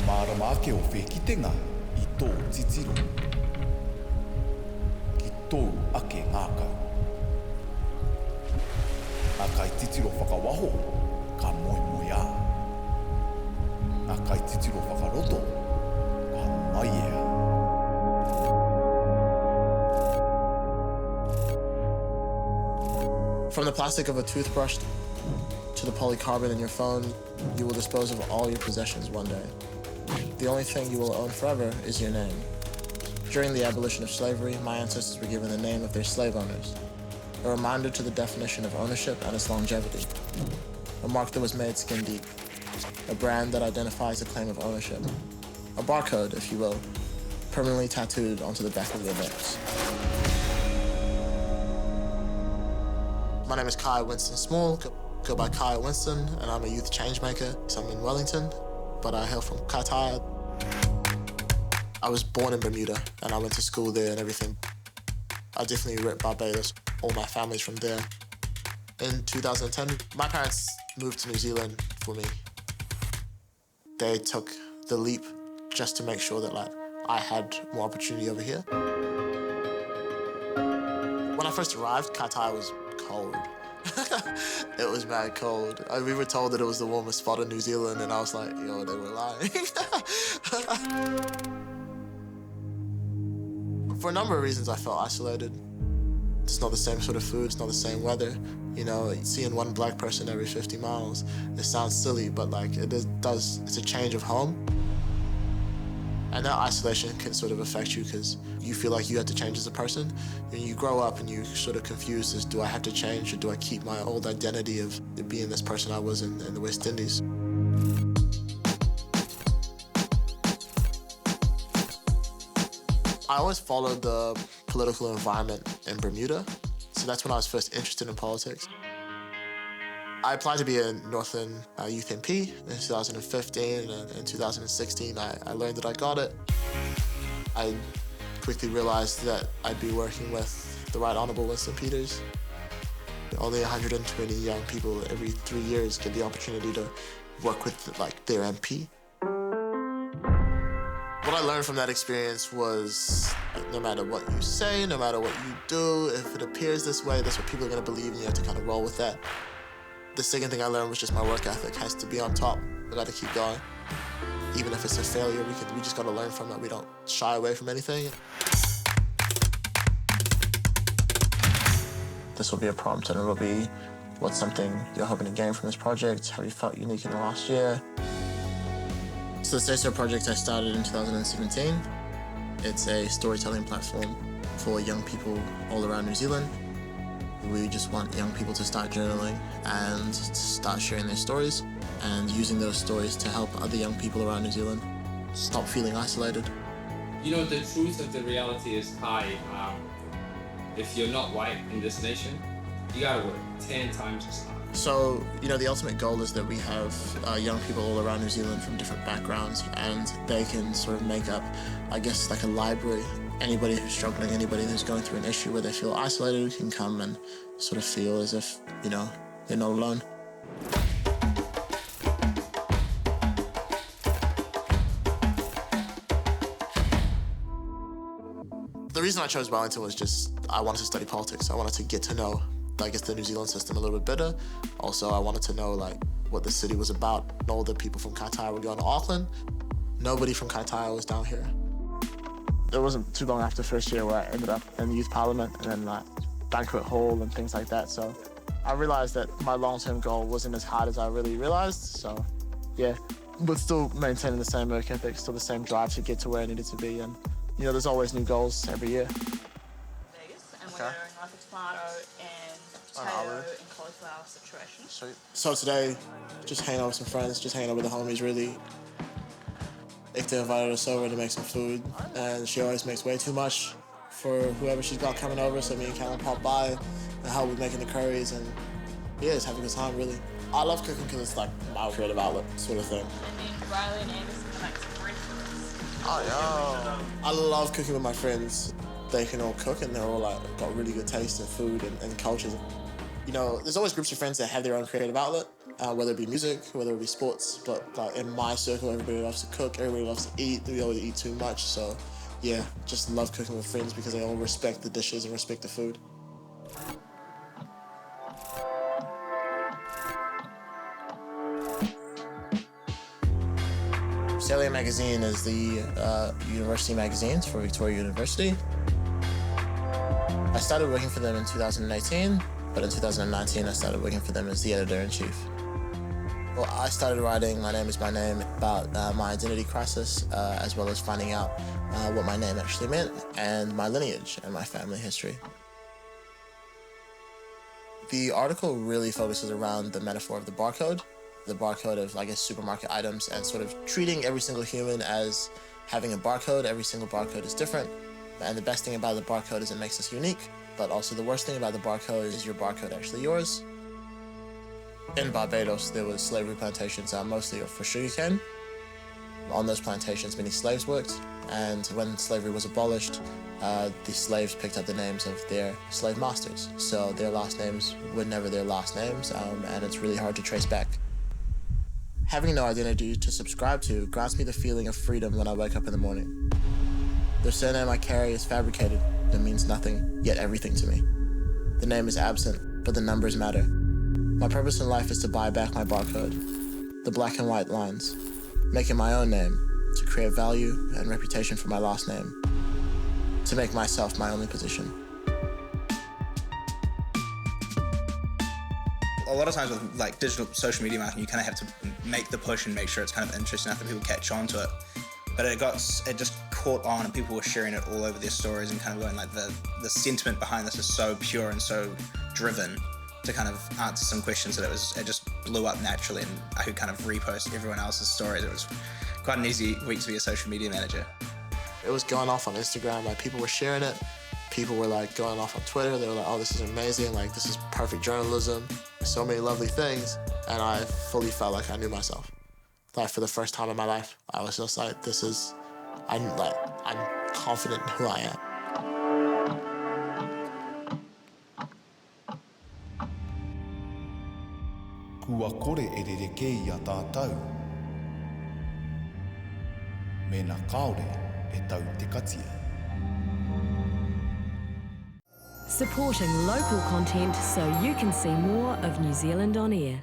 Marama ake o whekitenga I tō titiro. Ki tō ake ngākau. Nā kai titiro whakawaho, ka moe moe a. Nā kai titiro whakaroto, ka mai ea. From the plastic of a toothbrush to the polycarbon in your phone, you will dispose of all your possessions one day. The only thing you will own forever is your name. During the abolition of slavery, my ancestors were given the name of their slave owners, a reminder to the definition of ownership and its longevity. A mark that was made skin deep, a brand that identifies the claim of ownership, a barcode, if you will, permanently tattooed onto the back of your necks. My name is Kii Winston Small, go by Kii Winston, and I'm a youth changemaker. So I'm in Wellington, but I hail from Kaitaia. I was born in Bermuda, and I went to school there and everything. I definitely rep Barbados. All my family's from there. In 2010, my parents moved to New Zealand for me. They took the leap just to make sure that I had more opportunity over here. When I first arrived, Kaitaia was cold. It was mad cold. We were told that it was the warmest spot in New Zealand, and I was like, yo, they were lying. For a number of reasons, I felt isolated. It's not the same sort of food, it's not the same weather. You know, seeing one black person every 50 miles, it sounds silly, but it's a change of home. And that isolation can sort of affect you because you feel like you have to change as a person. And you grow up and you're sort of confused as, do I have to change or do I keep my old identity of being this person I was in the West Indies? I always followed the political environment in Bermuda. So that's when I was first interested in politics. I applied to be a Northern Youth MP in 2015, and in 2016 I learned that I got it. I quickly realized that I'd be working with the Right Honourable Winston Peters. Only 120 young people every 3 years get the opportunity to work with their MP. What I learned from that experience was no matter what you say, no matter what you do, if it appears this way, that's what people are going to believe, and you have to kind of roll with that. The second thing I learned was just my work ethic has to be on top. I got to keep going. Even if it's a failure, we just got to learn from it. We don't shy away from anything. This will be a prompt, and it will be what's something you're hoping to gain from this project, how you felt unique in the last year. So the Stay So project I started in 2017. It's a storytelling platform for young people all around New Zealand. We just want young people to start journaling and start sharing their stories and using those stories to help other young people around New Zealand stop feeling isolated. You know, the truth of the reality is, Kai, if you're not white in this nation, you gotta work 10 times as hard. So, you know, the ultimate goal is that we have young people all around New Zealand from different backgrounds, and they can sort of make up, I guess, like a library. Anybody who's struggling, anybody who's going through an issue where they feel isolated can come and sort of feel as if, you know, they're not alone. The reason I chose Wellington was just I wanted to study politics. I wanted to get to know, I guess, the New Zealand system a little bit better. Also, I wanted to know what the city was about. All the people from Kaitaia were going to Auckland. Nobody from Kaitaia was down here. It wasn't too long after first year where I ended up in the youth parliament and then banquet hall and things like that. So I realized that my long-term goal wasn't as hard as I really realized. So yeah, but still maintaining the same work ethic, still the same drive to get to where I needed to be. And you know, there's always new goals every year. And we're doing like a tomato and potato and cauliflower situation. Sweet. So today, just hanging out with some friends, just hanging out with the homies, really. Ikta invited us over to make some food, and she always makes way too much for whoever she's got coming over, so me and Callum pop by and help with making the curries, and yeah, just having a good time, really. I love cooking because it's like my creative outlet sort of thing. And then Riley and Anderson can make some bread for us. Oh, yeah. I love cooking with my friends. They can all cook, and they're all got really good taste in food and cultures. You know, there's always groups of friends that have their own creative outlet, whether it be music, whether it be sports. But like in my circle, everybody loves to cook, everybody loves to eat. We always eat too much, so yeah, just love cooking with friends because they all respect the dishes and respect the food. Salient magazine is the university magazines for Victoria University. I started working for them in 2018, but in 2019 I started working for them as the editor-in-chief. Well, I started writing My Name Is My Name about my identity crisis, as well as finding out what my name actually meant, and my lineage and my family history. The article really focuses around the metaphor of the barcode of, I guess, supermarket items, and sort of treating every single human as having a barcode. Every single barcode is different, and the best thing about the barcode is it makes us unique, but also the worst thing about the barcode is your barcode actually yours. In Barbados, there was slavery plantations, mostly for sugarcane. On those plantations, many slaves worked, and when slavery was abolished, the slaves picked up the names of their slave masters. So their last names were never their last names, and it's really hard to trace back. Having no identity to subscribe to grants me the feeling of freedom when I wake up in the morning. The surname I carry is fabricated. It means nothing, yet everything to me. The name is absent, but the numbers matter. My purpose in life is to buy back my barcode, the black and white lines, make it my own name, to create value and reputation for my last name, to make myself my only position. A lot of times with like digital social media marketing, you kind of have to make the push and make sure it's kind of interesting enough that people catch on to it. But it just caught on, and people were sharing it all over their stories and kind of going like the sentiment behind this is so pure and so driven to kind of answer some questions that it just blew up naturally, and I could kind of repost everyone else's stories. It was quite an easy week to be a social media manager. It was going off on Instagram, like people were sharing it. People were like going off on Twitter. They were like, oh, this is amazing. Like, this is perfect journalism. So many lovely things. And I fully felt like I knew myself. Like, for the first time in my life, I was just like, I'm confident in who I am. Kua kore e rereke ia tātou. Me nā kaore e tau te katia. Supporting local content so you can see more of New Zealand on air.